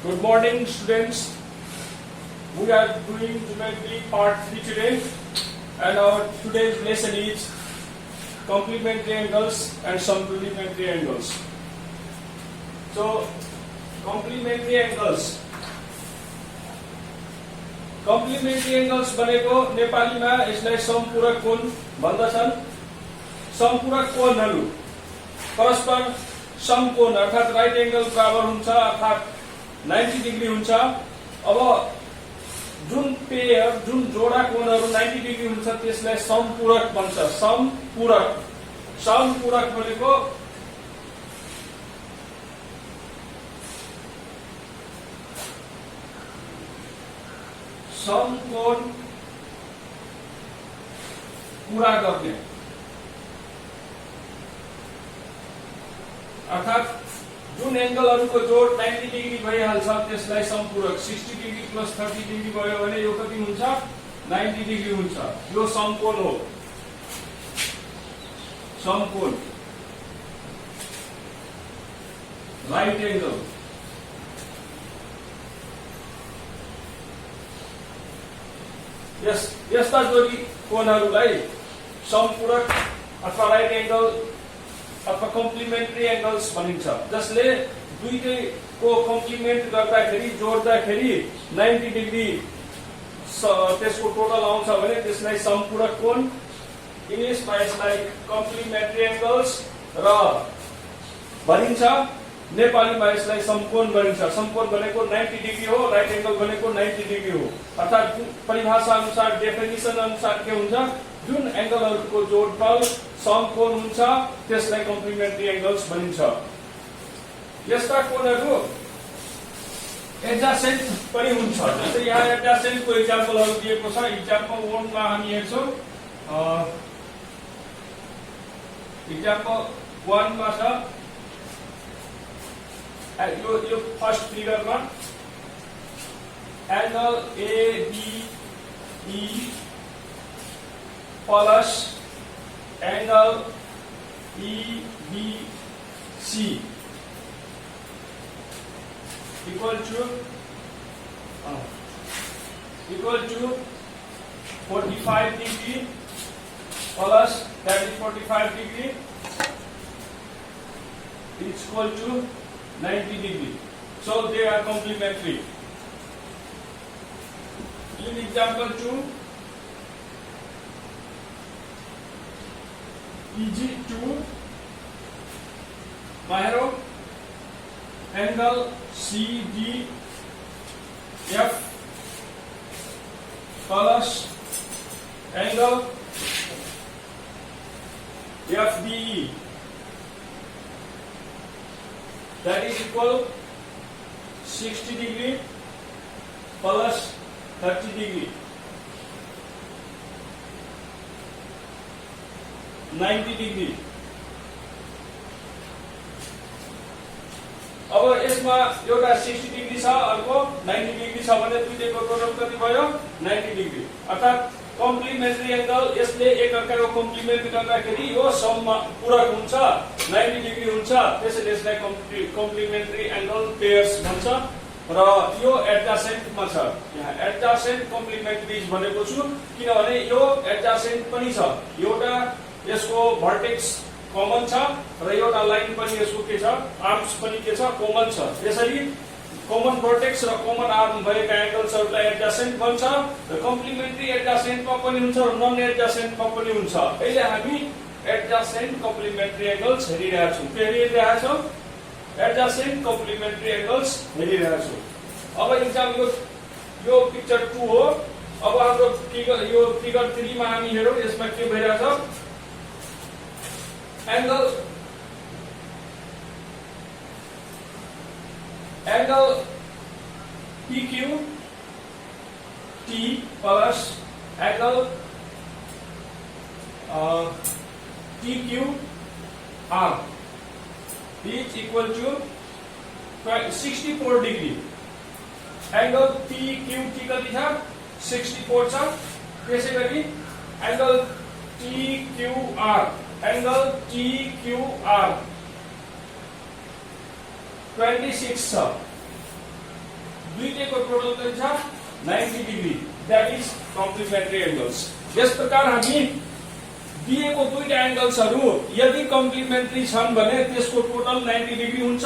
Good morning, students. We are doing geometry part 3 today, and our today's lesson is complementary angles and supplementary angles. So, complementary angles. Complementary angles भनेको नेपालीमा यसलाई समपूरक कोण भन्दछन्। समपूरक कोणहरू परस्पर समकोण अर्थात राइट एंगल बराबर हुन्छ अर्थात 90 डिग्री हुन्छ। अब जुन पेयर जुन जोडा कोणहरू 90 डिग्री हुन्छ त्यसलाई समपूरक भन्छ। समपूरक समपूरक भनेको समकोण पूरा गर्ने अर्थात जुन एंगलहरुको जोड 90 डिग्री भइहाल्छ त्यसलाई समपूरक। 60 डिग्री प्लस 30 डिग्री भयो भने यो कति हुन्छ 90 डिग्री हुन्छ। यो समकोण हो। समकोण राइट एंगल। यस्ता जोडी कोणहरूलाई समपूरक अथवा राइट एंगल अथवा कम्प्लिमेन्ट्री एंगल्स भनिन्छ, जसले दुईटैको कम्प्लिमेन्ट गर्दाखेरि जोड्दाखेरि 90 डिग्री त्यसको टोटल आउँछ भने त्यसलाई समपूरक कोण। इंग्लिशमा यसलाई कम्प्लिमेन्ट्री एंगल्स र भनिन्छ। नेपालीमा यसलाई समकोण भनिन्छ। समकोण भनेको 90 डिग्री हो, राइट एंगल भनेको 90 डिग्री हो। अर्थात परिभाषा अनुसार डेफिनेसन अनुसार के हुन्छ, जुन एंगलहरुको जोडफल समकोण हुन्छ त्यसलाई कम्प्लिमेन्ट्री एंगल्स भनिन्छ। यस्ता कोणहरू एडजसेन्ट पनि हुन्छ। जस्तै यहाँ एडजसेन्टको एक्जाम्पलहरु दिएको छ। एक्जाम्पल 1 मा हामी हेर्छौं। एक्जाम्पल 1 मा छ यो फर्स्ट फिगरमा angle ABE plus angle EBC equal to 45 degree plus that is 45 degree is equal to 90 degree. So they are complementary. In example 2, EG2 Mahero angle CDF plus angle FDE that is equal 60 degree plus 30 degree 90 degree। अब यसमा एउटा 60 degree छ, अर्को 90 degree छ भने दुईटैको total कति भयो 90 degree. अर्थात कम्प्लिमेन्ट्री एंगल यसले एकअर्काको कम्प्लिमेन्ट गर्दाखेरि यो समपूरक हुन्छ, 90 डिग्री हुन्छ। त्यसैले यसलाई कम्प्लिमेन्ट्री एंगल पेयर्स भन्छ। र यो एडजसेन्टमा छ। यहाँ एडजसेन्ट कम्प्लिमेन्ट्रीज भनेको छु किनभने यो एडजसेन्ट पनि छ। एउटा यसको भर्टेक्स कमन छ र एउटा लाइन पनि यसको के छ आर्म्स पनि के छ कमन छ। यसरी कमन भर्टेक्स र कमन आर्म भएका एंगल्सहरुलाई एडजसेन्ट भन्छ। र कम्प्लिमेन्ट्री एडजसेन्टमा पनि हुन्छ र नन एडजसेन्टमा पनि हुन्छ। अहिले हामी एडजसेन्ट कम्प्लिमेन्ट्री एंगल्स हेरिरहेका छौं। के हेरिरहेका छौं? एडजसेन्ट कम्प्लिमेन्ट्री एंगल्स हेरिरहेका छौं। अब एक्जाम्पल यो पिक्चर 2 हो। अब हाम्रो फिगर 3 मा हामी हेरौं। यसमा के भइरहेछ? Angle PQT plus angle TQR is equal to 64 degree. Angle PQT कति छ 64 छ। त्यसैगरी एंगल TQR एंगल TQR 26 छ। दुईटैको टोटल कति छ 90 degree that is complementary angles. यस प्रकार हामी दिएको दुईटा एंगल्सहरु यदि कम्प्लिमेन्ट्री छन् भने त्यसको टोटल 90 डिग्री हुन्छ।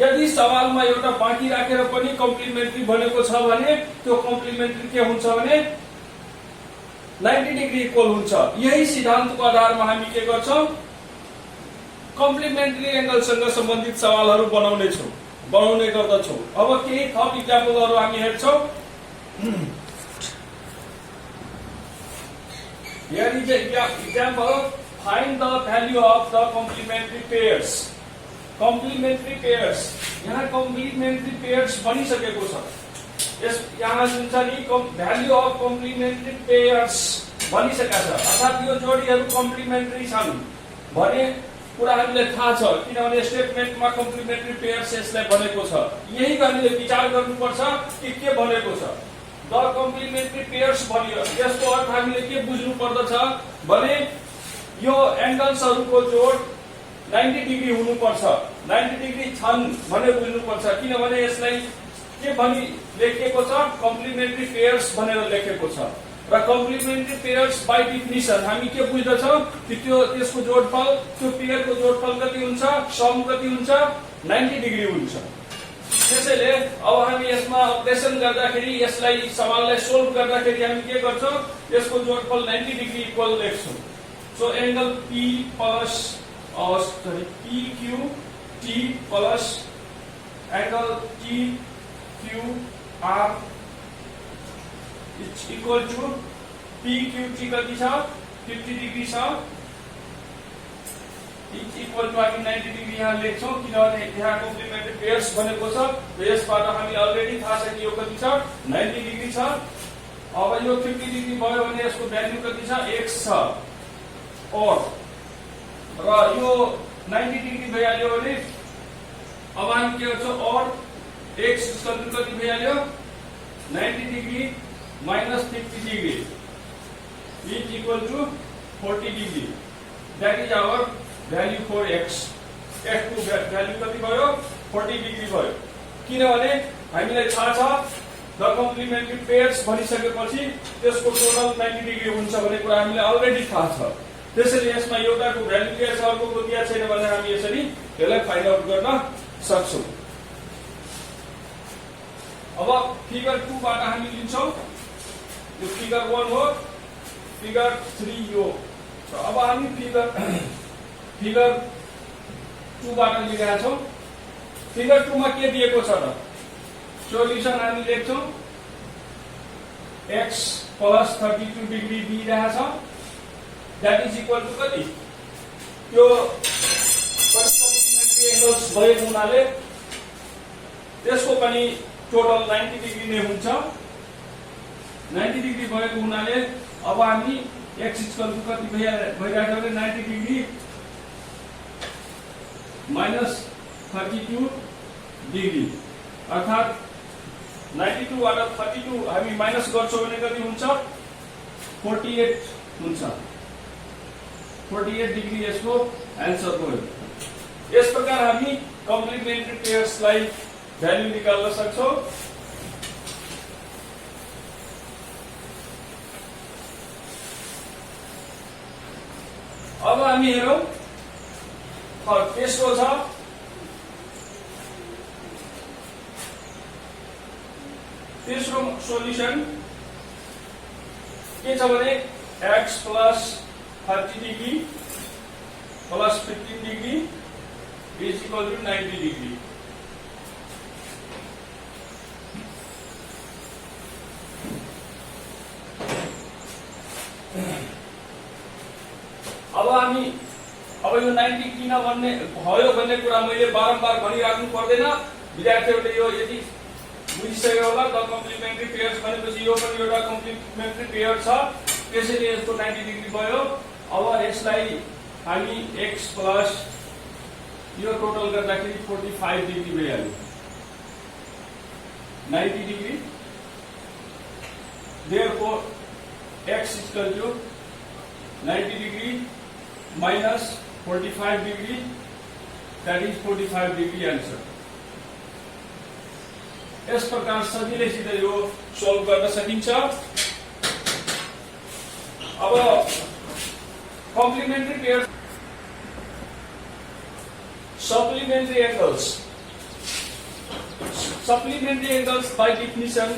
यदि सवालमा एउटा बाँकी राखेर पनि कम्प्लिमेन्ट्री भनेको छ भने त्यो कम्प्लिमेन्ट्री के हुन्छ भने 90 डिग्री इक्वल हुन्छ। यही सिद्धान्तको आधारमा हामी के गर्छौं कम्प्लिमेन्ट्री एंगलसँग सम्बन्धित सवालहरु बनाउने गर्दछौं। अब केही थप इक्जाम्पलहरु हामी हेर्छौं। Here is an example. Find the value of the complementary pairs. Complementary pairs. यहाँ complementary pairs बनिसकेको छ। यस यहाँ जुन छ नि value of complementary pairs बनिसकेको छ। अर्थात यो जोडीहरु कम्प्लिमेन्ट्री छन् भने कुरा हामीले थाहा छ किनभने स्टेटमेन्टमा कम्प्लिमेन्ट्री पेयर्स यसलाई भनेको छ। यही हामीले विचार गर्नुपर्छ कि के भनेको छ। द कम्प्लिमेन्ट्री पेयर्स भनियो यसको अर्थ हामीले के बुझ्नु पर्दछ भने यो एंगल्सहरुको जोड 90 डिग्री हुनुपर्छ। 90 डिग्री छन् भने बुझ्नुपर्छ किनभने यसलाई के भनि लेखिएको छ कम्प्लिमेन्ट्री पेयर्स भनेर लेखेको छ। र कम्प्लिमेन्ट्री पेयर्स बाइ डेफिनिसन हामी के बुझ्दछौं कि त्यसको जोडफल त्यो पेयरको जोडफल कति हुन्छ सम कति हुन्छ 90 डिग्री हुन्छ। त्यसैले अब हामी यसमा अपरेसन गर्दाखेरि यसलाई सवाललाई सोल्भ गर्दाखेरि हामी के गर्छौं यसको जोडफल 90 डिग्री इक्वल लेख्छौं। So angle P plus PQT plus angle TQR is equal to PQT कति छ 50 डिग्री छ इज इक्वल टू हामी 90 डिग्री यहाँ लेख्छौं किनभने यहाँ कम्प्लिमेन्ट्री पेयर्स भनेको छ। र यसबाट हामी अलरेडी थाहा छ कि यो कति छ 90 डिग्री छ। अब यो 50 डिग्री भयो भने यसको भ्यालु कति छ x छ और र यो 90 डिग्री भइहाल्यो भने अब हामी के गर्छौं और x कति भइहाल्यो 90 degree minus 50 degree is equal to 40 degree. That is our value for x. x2 value कति भयो 40 डिग्री भयो किनभने हामीलाई थाहा छ द कम्प्लिमेन्ट्री पेयर्स भनिसकेपछि त्यसको टोटल 90 डिग्री हुन्छ भन्ने कुरा हामीलाई अलरेडी थाहा छ। त्यसैले यसमा एउटाको भ्यालु के छ अर्कोको दिया छैन भने हामी यसरी यसलाई फाइन्ड आउट गर्न सक्छौं। अब फिगर 2 बाट हामी लिन्छौं यो फिगर 1 हो फिगर 3 यो। अब हामी फिगर 2 बाट लिइरहेका छौं। फिगर 2 मा के दिएको छ त सोल्युसन हामी लेख्छौं x प्लस 32 डिग्री दिइरहेछ दैट इज इक्वल टु कति त्यो कम्प्लिमेन्ट्री एंगल्स भएको हुनाले त्यसको पनि टोटल 90 डिग्री नै हुन्छ। 90 डिग्री भएको हुनाले अब हामी x इक्वल टु कति भइरहेको छ भने 90 डिग्री माइनस 32 डिग्री अर्थात 92 बाट 32 हामी माइनस गर्छौं भने कति हुन्छ 48 हुन्छ। 48 डिग्री यसको आन्सर हो। यस प्रकार हामी कम्प्लिमेन्ट्री पेयर्सलाई भ्यालु निकाल्न सक्छौं। अब हामी हेरौं तेस्रो छ तेस्रो सोल्युसन के छ भने x plus 30 degree plus 15 degree is equal to 90 degree. अब यो 90 किन भन्ने भयो भन्ने कुरा मैले बारम्बार भनिराख्नु पर्दैन। विद्यार्थीहरूले यो यदि बुझिसक्यो होला द कम्प्लिमेन्ट्री पेयर्स भनेपछि यो पनि एउटा कम्प्लिमेन्ट्री पेयर छ त्यसैले यसको 90 डिग्री भयो। अब यसलाई हामी x प्लस यो टोटल गर्दाखेरि 45 डिग्री भइहाल्यो 90 degree. therefore x equal to 90 degree minus 45 degree, that is 45 degree answer. यस प्रकार सजिलैसित यो सोल्भ गर्न सकिन्छ। अब complementary pair supplementary angles. Supplementary angles by definition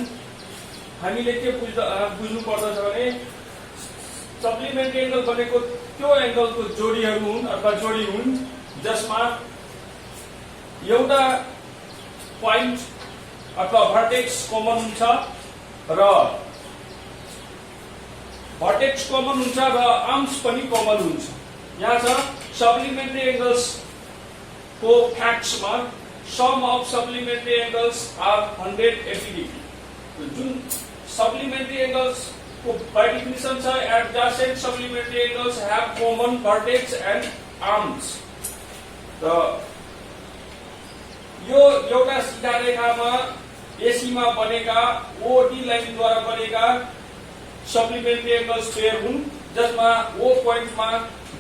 हामीले के बुझ्नु पर्दछ भने सप्लिमेन्ट्री एंगल भनेको त्यो एंगलको जोडीहरू हुन् अथवा जोडी हुन् जसमा एउटा पोइन्ट अथवा भर्टेक्स कमन हुन्छ र भर्टेक्स कमन हुन्छ र आर्म्स पनि कमन हुन्छ। यहाँ छ सप्लिमेन्ट्री एंगल्स को फ्याक्ट्समा sum of supplementary angles are 180 degree. जुन सप्लिमेन्ट्री एंगल्स को बाय डेफिनिसन छ adjacent supplementary angles have common vertex and arms. र यो एउटा सीधा रेखामा एसी मा बनेका ओडी लाइन द्वारा बनेका सप्लिमेन्ट्री एंगल्स पेयर हुन् जसमा ओ पोइन्ट मा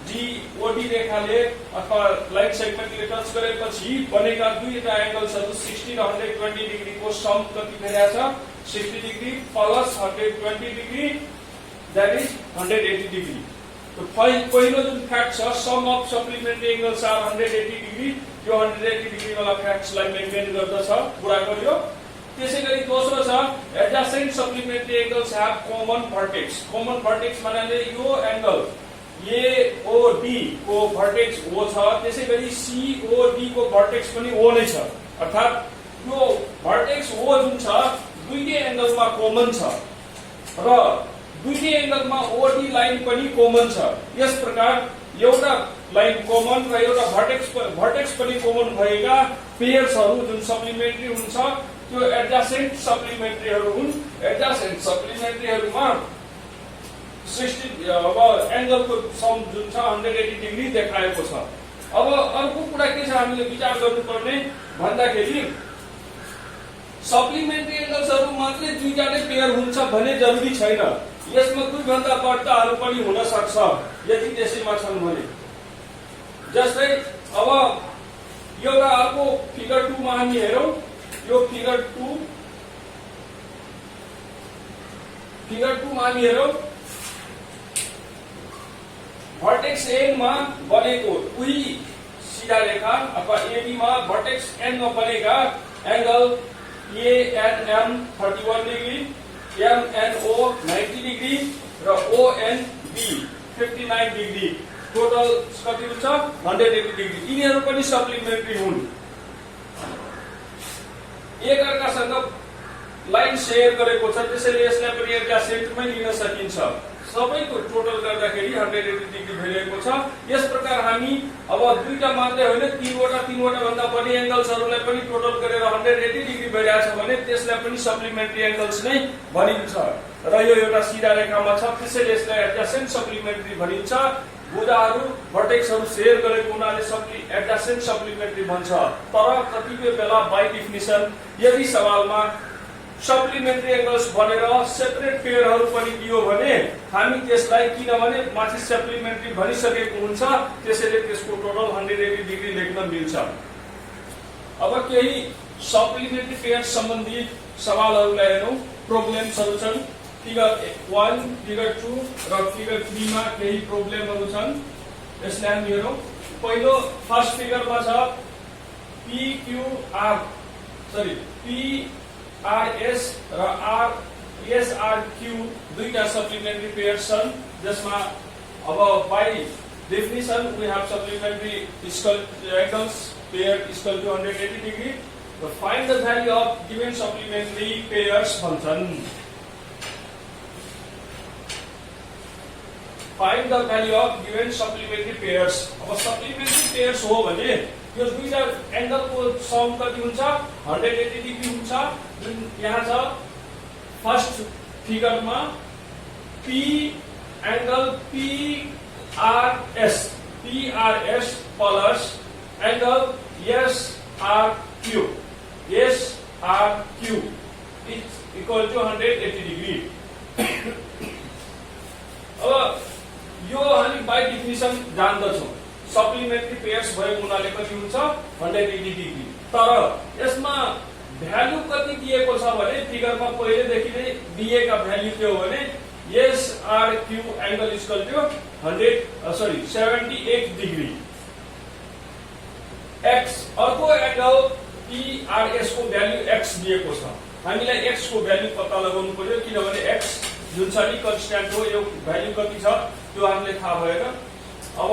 डी ओडी रेखाले अथवा लाइन सेगमेन्टले टच गरेपछि बनेका दुईटा एंगल्सहरु 60 र 120 डिग्री को सम कति भेट्छ 60 degree plus 120 degree that is 180 degree. तो पहिलो जुन फ्याक्ट छ sum of supplementary angles are 180 degree यो 180 डिग्री वाला फ्याक्ट्सलाई मेन्टेन गर्दछ पुरा गर्यो। त्यसैगरी दोस्रो छ adjacent supplementary angles have common vertex. Common vertex भन्नाले यो एंगल एओडी को वर्टेक्स ओ छ त्यसैगरी सीओडी को वर्टेक्स पनि ओ नै छ अर्थात यो वर्टेक्स ओ जुन छ दुईटै एंगलमा कमन छ र दुईटै एंगलमा ओडी लाइन पनि कमन छ। यस प्रकार एउटा लाइन कमन र एउटा भर्टेक्स पनि कमन भएका पेयर्सहरु जुन सप्लिमेन्ट्री हुन्छ त्यो एडजेसेंट सप्लिमेन्ट्रीहरु हुन्। एडजेसेंट सप्लिमेन्ट्रीहरुमा 60 अब एंगलको सम जुन छ 180 डिग्री देखाएको छ। अब अर्को कुरा के छ हामीले विचार गर्नुपर्ने भन्दाखेरि सप्लिमेन्ट्री एंगल्सहरु मात्रै दुईटा नै पेयर हुन्छ भन्ने जरुरी छैन। यसमा दुई भन्दा बढ्ताहरु पनि हुन सक्छ यदि त्यसैमा छन् भने। जस्तै अब एउटा अर्को फिगर 2 मा हामी हेरौं। यो फिगर 2 मा हामी हेरौं भर्टेक्स एन मा बनेको उही सीधा रेखा अथवा एबी मा भर्टेक्स एन मा बनेका angle ANM 31 degree MNO 90 degree र ओएनबी 59 डिग्री टोटल कति हुन्छ 180 डिग्री। यिनीहरु पनि सप्लिमेन्ट्री हुन्। एकअर्कासँग लाइन शेयर गरेको छ त्यसैले यसलाई पनि एडजेसेन्टमै लिन सकिन्छ। सबैको टोटल गर्दाखेरि 180 डिग्री भइरहेको छ। यस प्रकार हामी अब दुईटा मात्रै होइन तीनवटा भन्दा बढी एंगल्सहरुलाई पनि टोटल गरेर 180 डिग्री भइरहेछ भने त्यसलाई पनि सप्लिमेन्ट्री एंगल्स नै भनिन्छ र यो एउटा सीधा रेखामा छ त्यसैले यसलाई एडजेसेंट सप्लिमेन्ट्री भनिन्छ। बुदाहरु भर्टेक्सहरु शेयर गरेको हुनाले एडजेसेंट सप्लिमेन्ट्री भन्छ। तर कतिपय बेला बाइ डेफिनिसन यदि सवालमा सप्लिमेन्ट्री एंगल्स भनेर सेपरेट पेयरहरु पनि दियो भने हामी त्यसलाई किनभने माथि सप्लिमेन्ट्री भनिसकेको हुन्छ त्यसैले त्यसको टोटल 180 डिग्री लेख्न मिल्छ। अब केही सप्लिमेन्ट्री पेयर सम्बन्धी सवालहरुलाई हेरौं। प्रोब्लेम्सहरु छन् फिगर 1 फिगर 2 र फिगर 3 मा केही प्रोब्लेमहरु छन् यसलाई हामी हेरौं। पहिलो फर्स्ट फिगरमा छ PRS र RSRQ दुईटा सप्लिमेन्ट्री पेयर्स छन् जसमा अब by definition we have supplementary angles pair equal to 180 degree. Find the value of given supplementary pairs भन्छन्। Find the value of given supplementary pairs. अब सप्लिमेन्ट्री पेयर्स हो भने यो दुईटा एंगलको सम कति हुन्छ 180 डिग्री हुन्छ। यहाँ छ फर्स्ट फिगरमा P angle PRS plus angle SRQ is equal to 180 degree. अब यो हामी बाइ डेफिनिसन जान्दछौं सप्लिमेन्ट्री पेयर्स भएको हुनाले कति हुन्छ 180 डिग्री। तर यसमा भ्यालु कति दिएको छ भने फिगरमा पहिलेदेखि नै दिएका भ्यालु के हो भने SRQ angle equal to 78 degree, x अर्को एंगल PRS को भ्यालु x दिएको छ। हामीलाई x को भ्यालु पत्ता लगाउनु पर्यो किनभने x जुन छ नि कन्स्ट्यान्ट हो, यो भ्यालु कति छ त्यो हामीले थाहा भएन। अब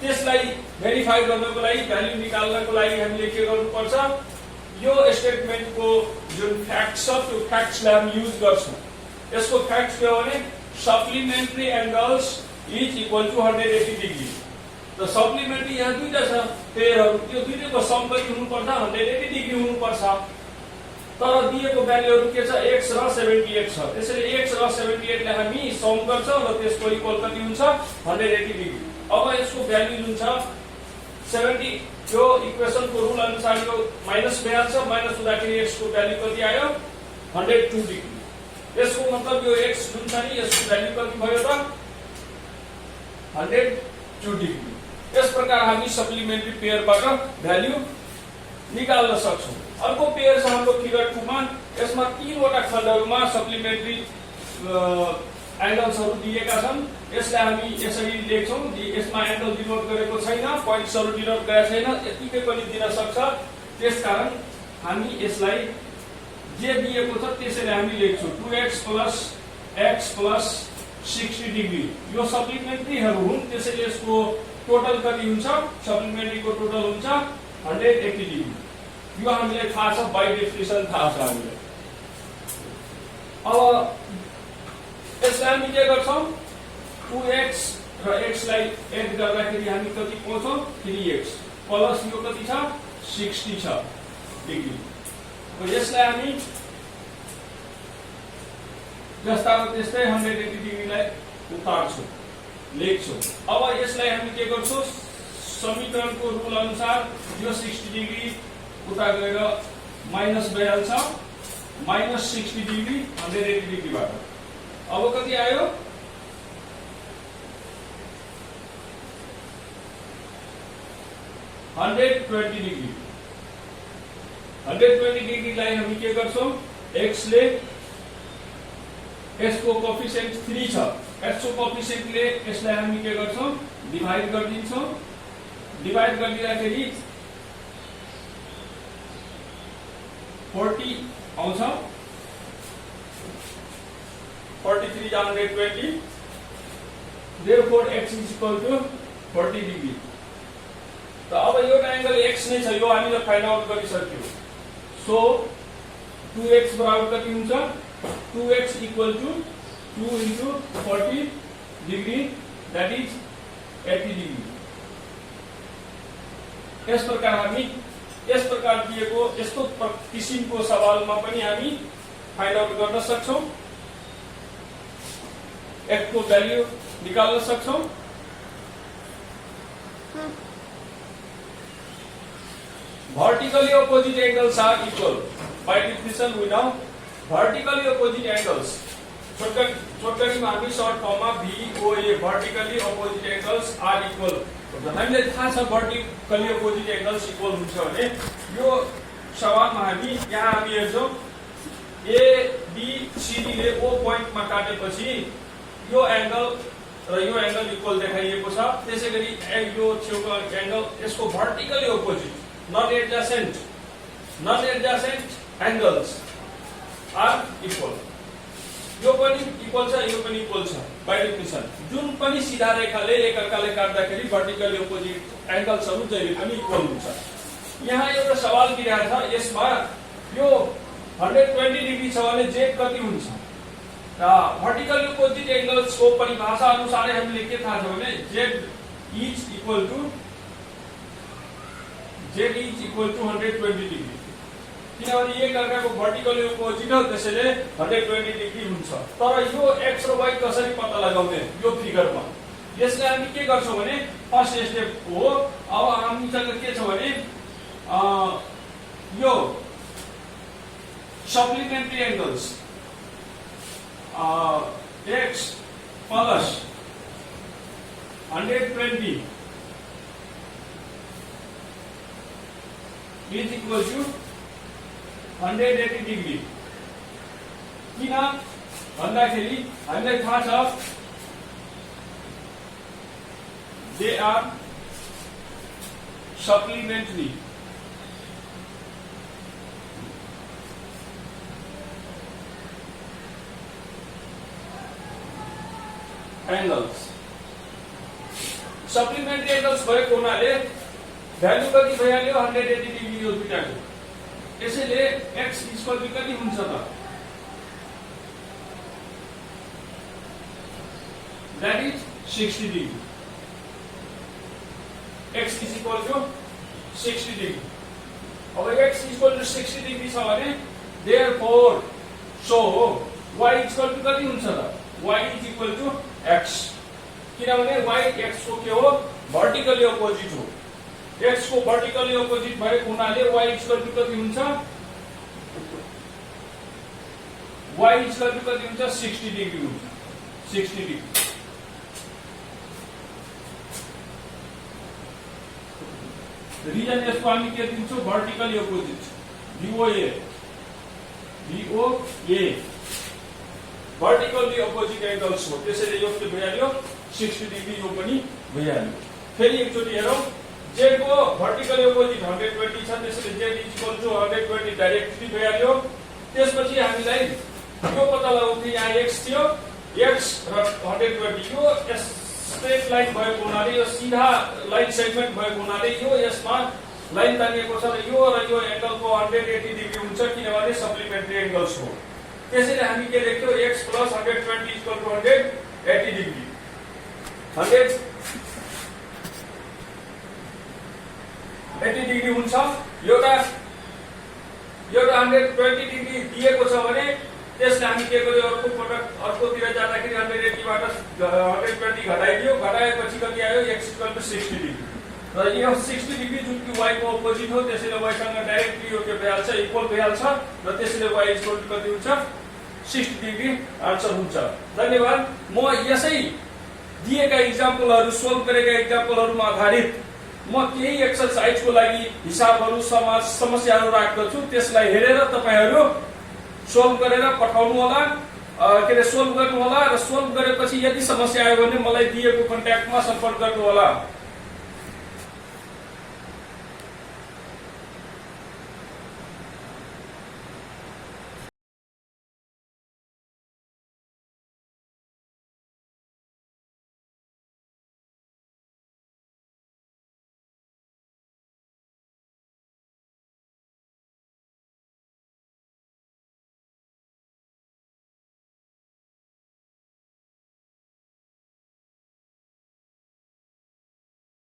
त्यसलाई भेरिफाई गर्नको लागि भ्यालु निकाल्नको लागि हामीले के गर्नुपर्छ, यो स्टेटमेन्टको जुन फ्याक्ट छ त्यो फ्याक्ट्सलाई हामी युज गर्छौं। यसको फ्याक्ट्स के हो भने supplementary angles is equal to 180 degree. त सप्लिमेन्ट्री यहाँ दुईटा छ पेयरहरु, त्यो दुईटैको सम कति हुनुपर्छ 180 डिग्री हुनुपर्छ। तर दिएको भ्यालुहरु के छ x र 78 छ। त्यसैले x र 78 लाई हामी सम गर्छौं र त्यसको इक्वल कति हुन्छ 180 डिग्री। अब यसको भ्यालु जुन छ 70, यो इक्वेशनको रुल अनुसार यो माइनस भइहाल्छ, माइनस हुँदाखेरि x को भ्यालु कति आयो 102 डिग्री। यसको मतलब यो x जुन छ नि यसको भ्यालु कति भयो त 102 डिग्री। यस प्रकार हामी सप्लिमेन्ट्री पेयरबाट भ्यालु निकाल्न सक्छौं। अर्को पेयर छ हाम्रो फिगर 2 मा, यसमा तीनवटा खण्डहरुमा सप्लिमेन्ट्री एंगल्सहरु दिएका छन्। यसलाई हामी यसरी लेख्छौं, यसमा एंगल डिनोट गरेको छैन, पोइन्ट्सहरु डिनोट गरेको छैन, यतिकै पनि दिन सक्छ। त्यसकारण हामी यसलाई जे दिएको छ त्यसैले हामी लेख्छौं 2x + x + 60 डिग्री। यो सप्लिमेन्ट्रीहरु हुन्, त्यसैले यसको टोटल कति हुन्छ, सप्लिमेन्ट्रीको टोटल हुन्छ 180 डिग्री। यो हामीलाई थाहा छ, बाइ डेफिनेसन थाहा छ हामीलाई। अब यसलाई हामी के गर्छौं, 2x र x लाई एड गर्दाखेरि हामी कति पाउँछौं 3x प्लस यो कति छ 60 छ डिग्री। अब यसलाई हामी जस्ताको त्यस्तै 180 डिग्रीलाई उतार्छौं, लेख्छौं। अब यसलाई हामी के गर्छौं, समीकरणको रुल अनुसार यो 60 डिग्री उता गएर माइनस भइहाल्छ, माइनस 60 डिग्री 180 डिग्रीबाट। अब कति आयो 120 डिग्री। 120 डिग्रीलाई हामी के गर्छौं, x ले x को कोएफिसिएन्ट 3 छ, x को कोएफिसिएन्टले यसलाई हामी के गर्छौं डिवाइड गर्दिन्छौं। डिवाइड गर्दिँदाखेरि 40 आउँछ, 43 जा 120, therefore x is equal to 40 degree. त अब यो एंगल x नै छ, यो हामीले फाइन्ड आउट गरिसक्यौ। सो 2x बराबर कति हुन्छ, 2x equal to 2 into 40 degree, that is 80 degree. यस प्रकार हामी यस प्रकार दिएको यस्तो किसिमको सवालमा पनि हामी फाइन्ड आउट गर्न सक्छौं, x को भ्यालु निकाल्न सक्छौं। Vertically opposite angles are equal. By definition, we know vertically opposite angles. शॉर्टकटमा हामी शॉर्ट फर्ममा VOA vertically opposite angles are equal. हामीले थाहा छ vertically opposite angles इक्वल हुन्छ भने यो सवालमा हामी यहाँ हामी हेर्छौं ABCD ले O पोइन्टमा काटेपछि यो एंगल र यो एंगल इक्वल देखाइएको छ। त्यसैगरी यो छेउको एंगल यसको vertically opposite, not adjacent angles are equal. यो पनि इक्वल छ, यो पनि इक्वल छ बाइ डेफिनिसन। जुन पनि सीधा रेखाले एकअर्काले काट्दाखेरि vertically opposite एंगल्सहरु जहिले पनि इक्वल हुन्छ। यहाँ एउटा सवाल दिइरहेको छ, यसमा यो 120 डिग्री छ भने z कति हुन्छ र vertically opposite angles को परिभाषा अनुसार हामीले के थाहा छ भने z is equal to 120 degree. किनभने एक अर्काको vertically opposite हो, त्यसैले 120 डिग्री हुन्छ। तर यो x र y कसरी पत्ता लगाउने यो फिगरमा, यसले हामी के गर्छौं भने फर्स्ट स्टेप हो। अब हामीसँग के छ भने यो supplementary angles x plus 120 is equal to 180 degree. किन भन्दाखेरि हामीलाई थाहा छ they are supplementary angles. Supplementary angles भएको हुनाले भ्यालु कति भइहाल्यो 180 डिग्री यो दुईटाको। त्यसैले x इक्वल टु कति हुन्छ त that is 60 degree. x is equal to 60 degree. अब x इक्वल टु 60 डिग्री छ भने therefore so y equal to कति हुन्छ त y is equal to x। किनभने y x को के हो भर्टिकली अपोजिट हो। x को भर्टिकली अपोजिट भएको हुनाले y इक्वल टु कति हुन्छ y इक्वल टु कति हुन्छ 60 डिग्री हुन्छ। 60 डिग्री रिजन यसको हामी के दिन्छौं vertically opposite VOA vertically opposite angles हो। त्यसैले यो के भइहाल्यो 60 डिग्री यो पनि भइहाल्यो। फेरि एकचोटी हेरौं z को भर्टिकली अपोजिट 120 छ त्यसैले z इक्वल टु 120 डाइरेक्टली भइहाल्यो। त्यसपछि हामीलाई यो पत्ता लगाउनु यहाँ x थियो x र 120 यो स्ट्रेट लाइन भएको हुनाले यो सीधा लाइन सेगमेन्ट भएको हुनाले यो यसमा लाइन तानिएको छ र यो एंगलको 180 डिग्री हुन्छ किनभने सप्लिमेन्ट्री एंगल्स हो। त्यसैले हामी के लेख्छौं x + 120 equal to 180 degree. 180 degree हुन्छ। एउटा 120 डिग्री दिएको छ भने त्यसले हामी के गर्यो अर्कोतिर जाँदाखेरि 180 बाट 120 घटाइदियो। घटाएपछि कति आयो x = 60 डिग्री। र यो 60 डिग्री जुन कि y को अपोजिट हो त्यसैले y सँग डाइरेक्टली यो के भइहाल्छ इक्वल भइहाल्छ र त्यसैले y = कति हुन्छ 60 डिग्री आन्सर हुन्छ। धन्यवाद। म यसै दिएका एक्जाम्पलहरु सोल्भ गरेका एक्जाम्पलहरुमा आधारित म केही एक्सरसाइजको लागि हिसाबहरु समस्याहरु राख्दछु। त्यसलाई हेरेर तपाईहरु सोल्भ गरेर पठाउनु होला सोल्भ गर्नु होला र सोल्भ गरेपछि यदि समस्या आयो भने मलाई दिएको कन्ट्याक्टमा सम्पर्क गर्नु होला।